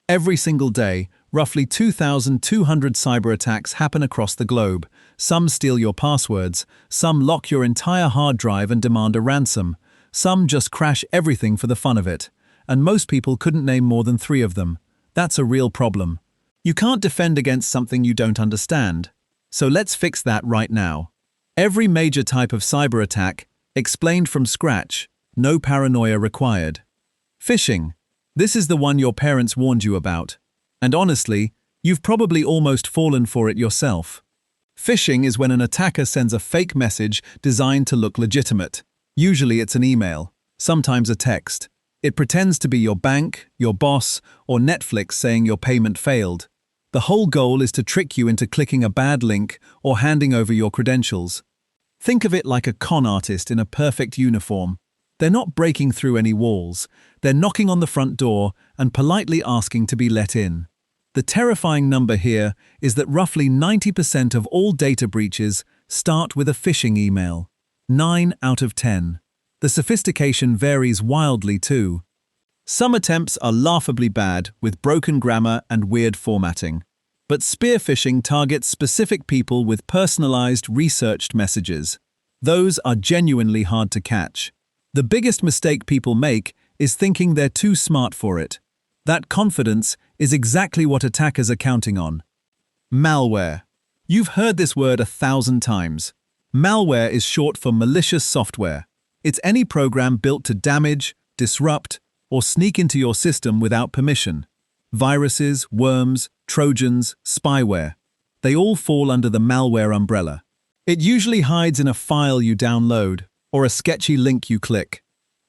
Every single day, roughly 2,200 cyberattacks happen across the globe. Some steal your passwords, some lock your entire hard drive and demand a ransom, some just crash everything for the fun of it. And most people couldn't name more than 3 of them. That's a real problem. You can't defend against something you don't understand. So let's fix that right now. Every major type of cyber attack, explained from scratch, no paranoia required. Phishing. This is the one your parents warned you about. And honestly, you've probably almost fallen for it yourself. Phishing is when an attacker sends a fake message designed to look legitimate. Usually it's an email, sometimes a text. It pretends to be your bank, your boss, or Netflix saying your payment failed. The whole goal is to trick you into clicking a bad link or handing over your credentials. Think of it like a con artist in a perfect uniform. They're not breaking through any walls. They're knocking on the front door and politely asking to be let in. The terrifying number here is that roughly 90% of all data breaches start with a phishing email. 9 out of 10. The sophistication varies wildly too. Some attempts are laughably bad with broken grammar and weird formatting. But spear phishing targets specific people with personalized, researched messages. Those are genuinely hard to catch. The biggest mistake people make is thinking they're too smart for it. That confidence is exactly what attackers are counting on. Malware. You've heard this word 1,000 times. Malware is short for malicious software. It's any program built to damage, disrupt, or sneak into your system without permission. Viruses, worms, trojans, spyware. They all fall under the malware umbrella. It usually hides in a file you download or a sketchy link you click.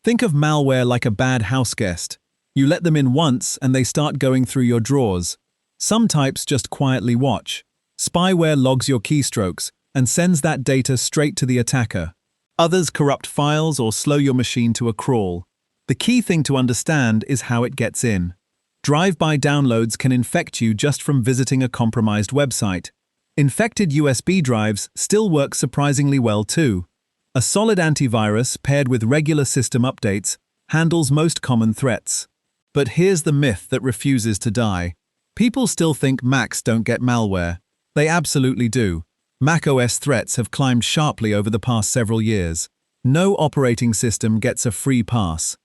Think of malware like a bad houseguest. You let them in once and they start going through your drawers. Some types just quietly watch. Spyware logs your keystrokes and sends that data straight to the attacker. Others corrupt files or slow your machine to a crawl. The key thing to understand is how it gets in. Drive-by downloads can infect you just from visiting a compromised website. Infected USB drives still work surprisingly well too. A solid antivirus paired with regular system updates handles most common threats. But here's the myth that refuses to die. People still think Macs don't get malware. They absolutely do. macOS threats have climbed sharply over the past several years. No operating system gets a free pass.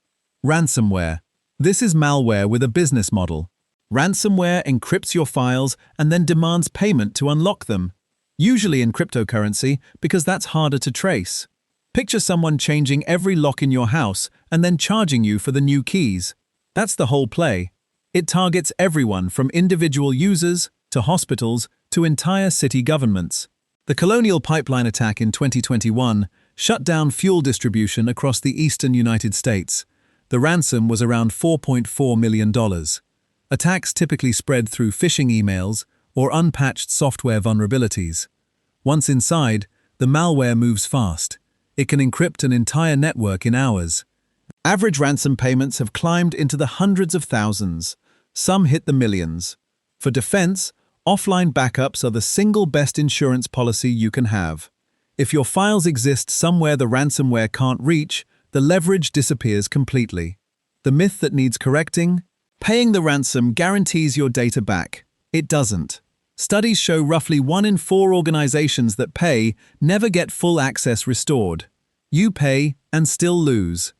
Ransomware. This is malware with a business model. Ransomware encrypts your files and then demands payment to unlock them. Usually in cryptocurrency because that's harder to trace. Picture someone changing every lock in your house and then charging you for the new keys. That's the whole play. It targets everyone from individual users to hospitals to entire city governments. The Colonial Pipeline attack in 2021 shut down fuel distribution across the eastern United States. The ransom was around $4.4 million. Attacks typically spread through phishing emails or unpatched software vulnerabilities. Once inside, the malware moves fast. It can encrypt an entire network in hours. Average ransom payments have climbed into the hundreds of thousands. Some hit the millions. For defense, offline backups are the single best insurance policy you can have. If your files exist somewhere the ransomware can't reach, the leverage disappears completely. The myth that needs correcting? Paying the ransom guarantees your data back. It doesn't. Studies show roughly 1 in 4 organizations that pay never get full access restored. You pay and still lose.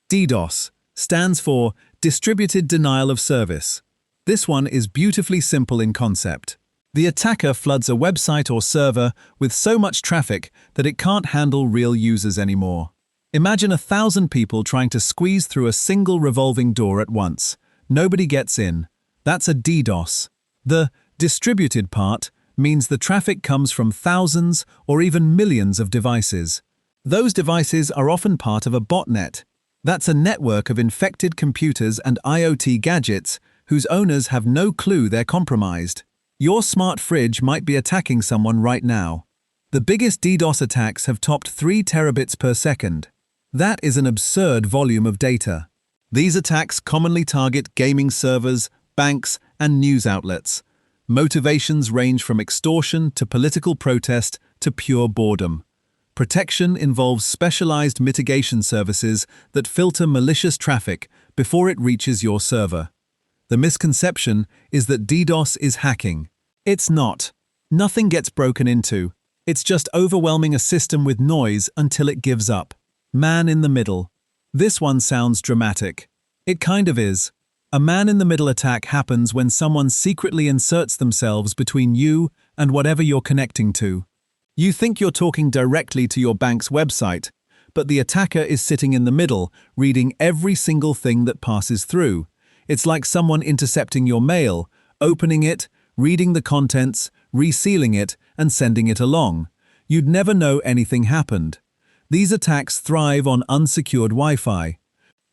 DDoS stands for Distributed Denial of Service. This one is beautifully simple in concept. The attacker floods a website or server with so much traffic that it can't handle real users anymore. Imagine 1,000 people trying to squeeze through a single revolving door at once. Nobody gets in. That's a DDoS. The distributed part means the traffic comes from thousands or even millions of devices. Those devices are often part of a botnet. That's a network of infected computers and IoT gadgets whose owners have no clue they're compromised. Your smart fridge might be attacking someone right now. The biggest DDoS attacks have topped 3 terabits per second. That is an absurd volume of data. These attacks commonly target gaming servers, banks, and news outlets. Motivations range from extortion to political protest to pure boredom. Protection involves specialized mitigation services that filter malicious traffic before it reaches your server. The misconception is that DDoS is hacking. It's not. Nothing gets broken into. It's just overwhelming a system with noise until it gives up. Man in the middle. This one sounds dramatic. It kind of is. A man-in-the-middle attack happens when someone secretly inserts themselves between you and whatever you're connecting to. You think you're talking directly to your bank's website, but the attacker is sitting in the middle, reading every single thing that passes through. It's like someone intercepting your mail, opening it, reading the contents, resealing it, and sending it along. You'd never know anything happened. These attacks thrive on unsecured Wi-Fi.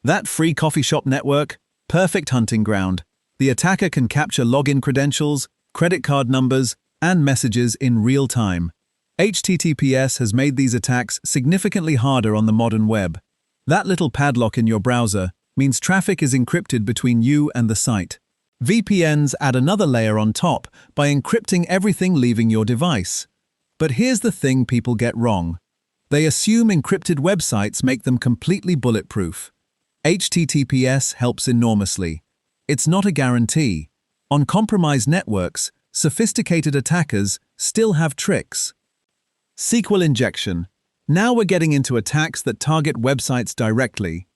That free coffee shop network? Perfect hunting ground. The attacker can capture login credentials, credit card numbers, and messages in real time. HTTPS has made these attacks significantly harder on the modern web. That little padlock in your browser means traffic is encrypted between you and the site. VPNs add another layer on top by encrypting everything leaving your device. But here's the thing people get wrong. They assume encrypted websites make them completely bulletproof. HTTPS helps enormously. It's not a guarantee. On compromised networks, sophisticated attackers still have tricks. SQL Injection. Now we're getting into attacks that target websites directly.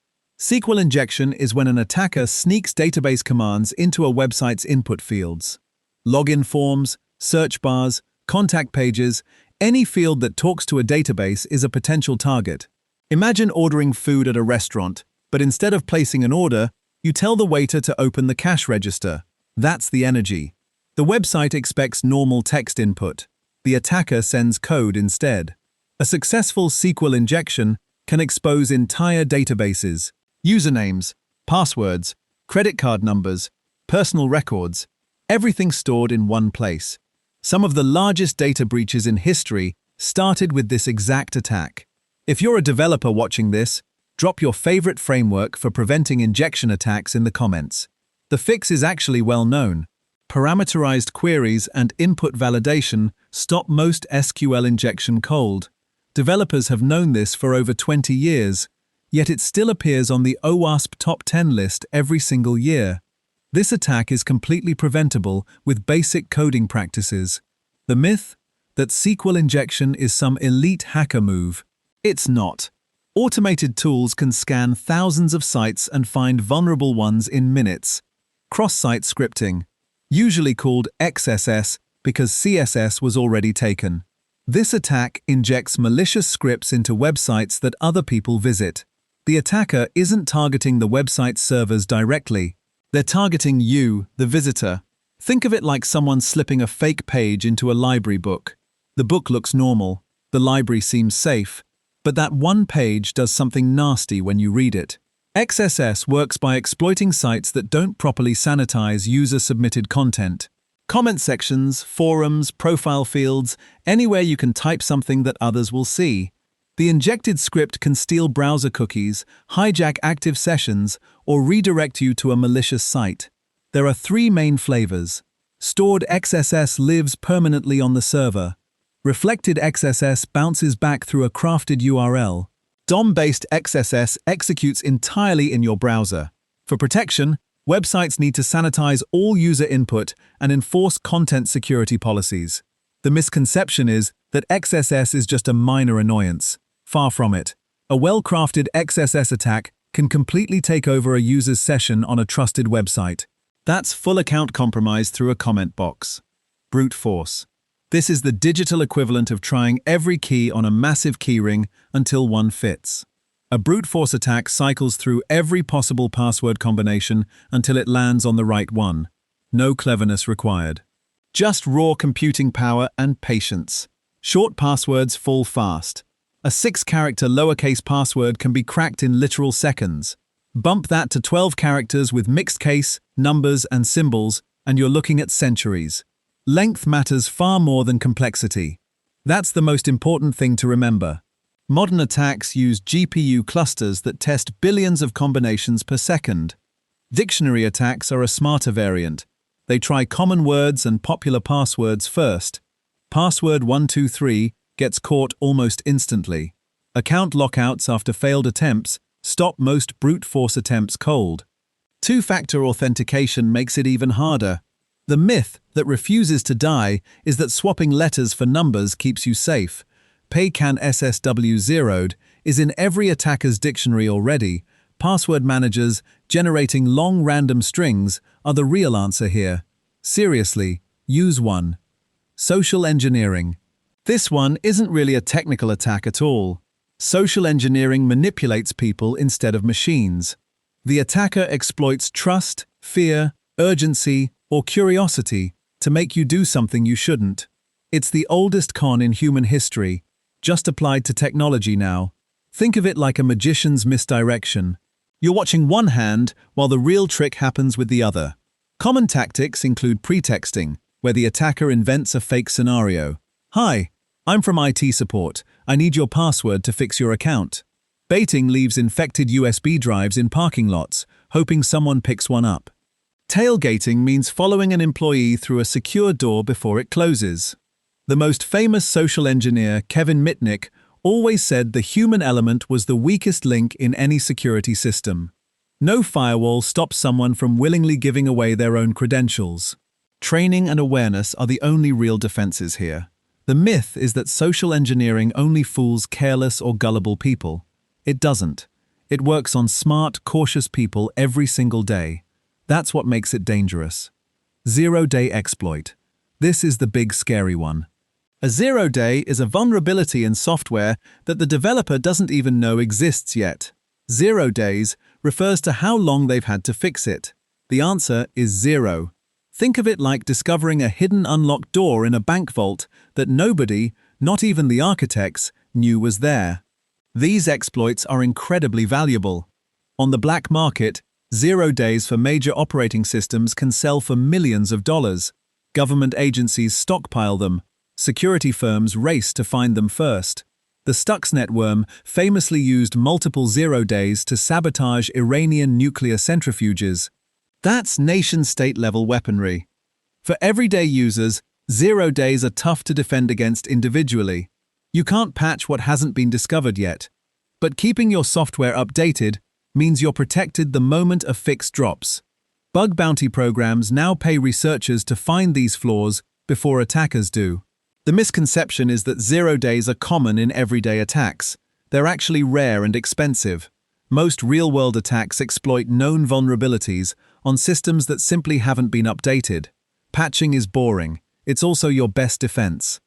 SQL Injection is when an attacker sneaks database commands into a website's input fields. Login forms, search bars, contact pages, any field that talks to a database is a potential target. Imagine ordering food at a restaurant, but instead of placing an order, you tell the waiter to open the cash register. That's the energy. The website expects normal text input. The attacker sends code instead. A successful SQL injection can expose entire databases, usernames, passwords, credit card numbers, personal records, everything stored in one place. Some of the largest data breaches in history started with this exact attack. If you're a developer watching this, drop your favorite framework for preventing injection attacks in the comments. The fix is actually well known. Parameterized queries and input validation stop most SQL injection cold. Developers have known this for over 20 years, yet it still appears on the OWASP top 10 list every single year. This attack is completely preventable with basic coding practices. The myth that SQL injection is some elite hacker move. It's not. Automated tools can scan thousands of sites and find vulnerable ones in minutes. Cross-site scripting, usually called XSS because CSS was already taken. This attack injects malicious scripts into websites that other people visit. The attacker isn't targeting the website's servers directly. They're targeting you, the visitor. Think of it like someone slipping a fake page into a library book. The book looks normal, the library seems safe, but that one page does something nasty when you read it. XSS works by exploiting sites that don't properly sanitize user-submitted content. Comment sections, forums, profile fields, anywhere you can type something that others will see. The injected script can steal browser cookies, hijack active sessions, or redirect you to a malicious site. There are three main flavors. Stored XSS lives permanently on the server. Reflected XSS bounces back through a crafted URL. DOM-based XSS executes entirely in your browser. For protection, websites need to sanitize all user input and enforce content security policies. The misconception is that XSS is just a minor annoyance. Far from it. A well-crafted XSS attack can completely take over a user's session on a trusted website. That's full account compromise through a comment box. Brute force. This is the digital equivalent of trying every key on a massive keyring until one fits. A brute force attack cycles through every possible password combination until it lands on the right one. No cleverness required. Just raw computing power and patience. Short passwords fall fast. A 6-character lowercase password can be cracked in literal seconds. Bump that to 12 characters with mixed case, numbers, and symbols, and you're looking at centuries. Length matters far more than complexity. That's the most important thing to remember. Modern attacks use GPU clusters that test billions of combinations per second. Dictionary attacks are a smarter variant. They try common words and popular passwords first. Password 123 gets caught almost instantly. Account lockouts after failed attempts stop most brute force attempts cold. Two-factor authentication makes it even harder. The myth that refuses to die is that swapping letters for numbers keeps you safe. PayCan SSW zeroed is in every attacker's dictionary already. Password managers generating long random strings are the real answer here. Seriously, use one. Social engineering. This one isn't really a technical attack at all. Social engineering manipulates people instead of machines. The attacker exploits trust, fear, urgency, or curiosity to make you do something you shouldn't. It's the oldest con in human history, just applied to technology now. Think of it like a magician's misdirection. You're watching one hand while the real trick happens with the other. Common tactics include pretexting, where the attacker invents a fake scenario. "Hi, I'm from IT support. I need your password to fix your account." Baiting leaves infected USB drives in parking lots, hoping someone picks one up. Tailgating means following an employee through a secure door before it closes. The most famous social engineer, Kevin Mitnick, always said the human element was the weakest link in any security system. No firewall stops someone from willingly giving away their own credentials. Training and awareness are the only real defenses here. The myth is that social engineering only fools careless or gullible people. It doesn't. It works on smart, cautious people every single day. That's what makes it dangerous. Zero-day exploit. This is the big scary one. A zero-day is a vulnerability in software that the developer doesn't even know exists yet. 0 days refers to how long they've had to fix it. The answer is 0. Think of it like discovering a hidden unlocked door in a bank vault that nobody, not even the architects, knew was there. These exploits are incredibly valuable. On the black market, 0 days for major operating systems can sell for millions of dollars. Government agencies stockpile them. Security firms race to find them first. The Stuxnet worm famously used multiple 0 days to sabotage Iranian nuclear centrifuges. That's nation-state level weaponry. For everyday users, 0 days are tough to defend against individually. You can't patch what hasn't been discovered yet. But keeping your software updated means you're protected the moment a fix drops. Bug bounty programs now pay researchers to find these flaws before attackers do. The misconception is that 0 days are common in everyday attacks. They're actually rare and expensive. Most real-world attacks exploit known vulnerabilities on systems that simply haven't been updated. Patching is boring. It's also your best defense.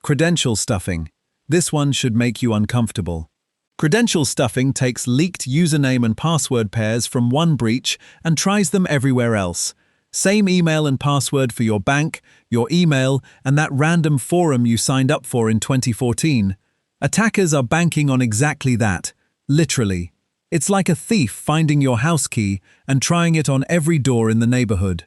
Credential stuffing. This one should make you uncomfortable. Credential stuffing takes leaked username and password pairs from one breach and tries them everywhere else. Same email and password for your bank, your email, and that random forum you signed up for in 2014. Attackers are banking on exactly that, literally. It's like a thief finding your house key and trying it on every door in the neighborhood.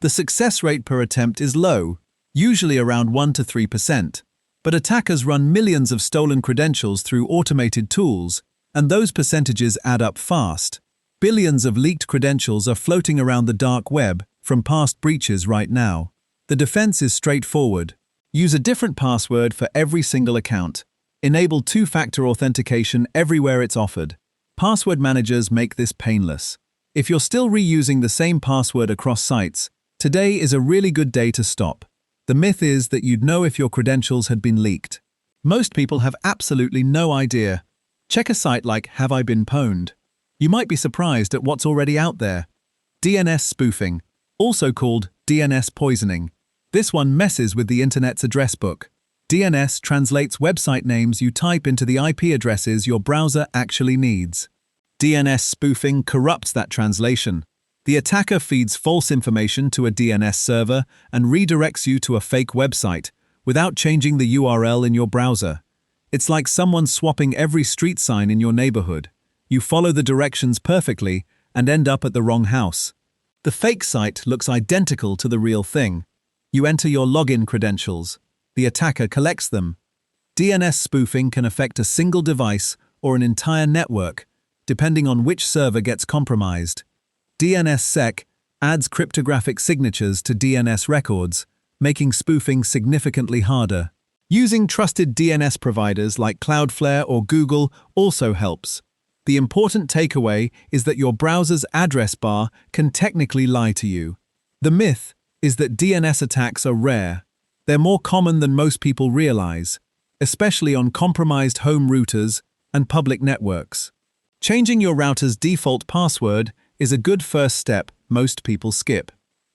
The success rate per attempt is low, usually around 1 to 3%. But attackers run millions of stolen credentials through automated tools, and those percentages add up fast. Billions of leaked credentials are floating around the dark web from past breaches right now. The defense is straightforward. Use a different password for every single account. Enable two-factor authentication everywhere it's offered. Password managers make this painless. If you're still reusing the same password across sites, today is a really good day to stop. The myth is that you'd know if your credentials had been leaked. Most people have absolutely no idea. Check a site like Have I Been Pwned? You might be surprised at what's already out there. DNS spoofing, also called DNS poisoning. This one messes with the internet's address book. DNS translates website names you type into the IP addresses your browser actually needs. DNS spoofing corrupts that translation. The attacker feeds false information to a DNS server and redirects you to a fake website without changing the URL in your browser. It's like someone swapping every street sign in your neighborhood. You follow the directions perfectly and end up at the wrong house. The fake site looks identical to the real thing. You enter your login credentials. The attacker collects them. DNS spoofing can affect a single device or an entire network, depending on which server gets compromised. DNSSEC adds cryptographic signatures to DNS records, making spoofing significantly harder. Using trusted DNS providers like Cloudflare or Google also helps. The important takeaway is that your browser's address bar can technically lie to you. The myth is that DNS attacks are rare. They're more common than most people realize, especially on compromised home routers and public networks. Changing your router's default password is a good first step most people skip.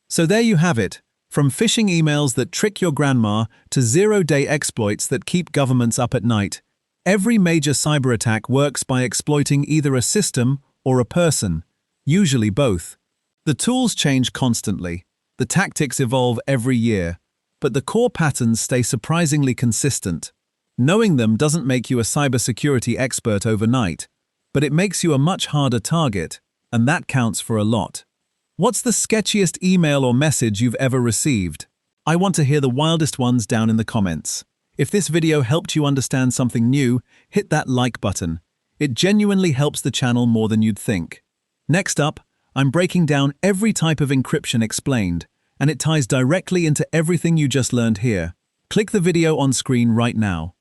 So there you have it, from phishing emails that trick your grandma to zero-day exploits that keep governments up at night. Every major cyber attack works by exploiting either a system or a person, usually both. The tools change constantly, the tactics evolve every year, but the core patterns stay surprisingly consistent. Knowing them doesn't make you a cybersecurity expert overnight, but it makes you a much harder target, and that counts for a lot. What's the sketchiest email or message you've ever received? I want to hear the wildest ones down in the comments. If this video helped you understand something new, hit that like button. It genuinely helps the channel more than you'd think. Next up, I'm breaking down every type of encryption explained, and it ties directly into everything you just learned here. Click the video on screen right now.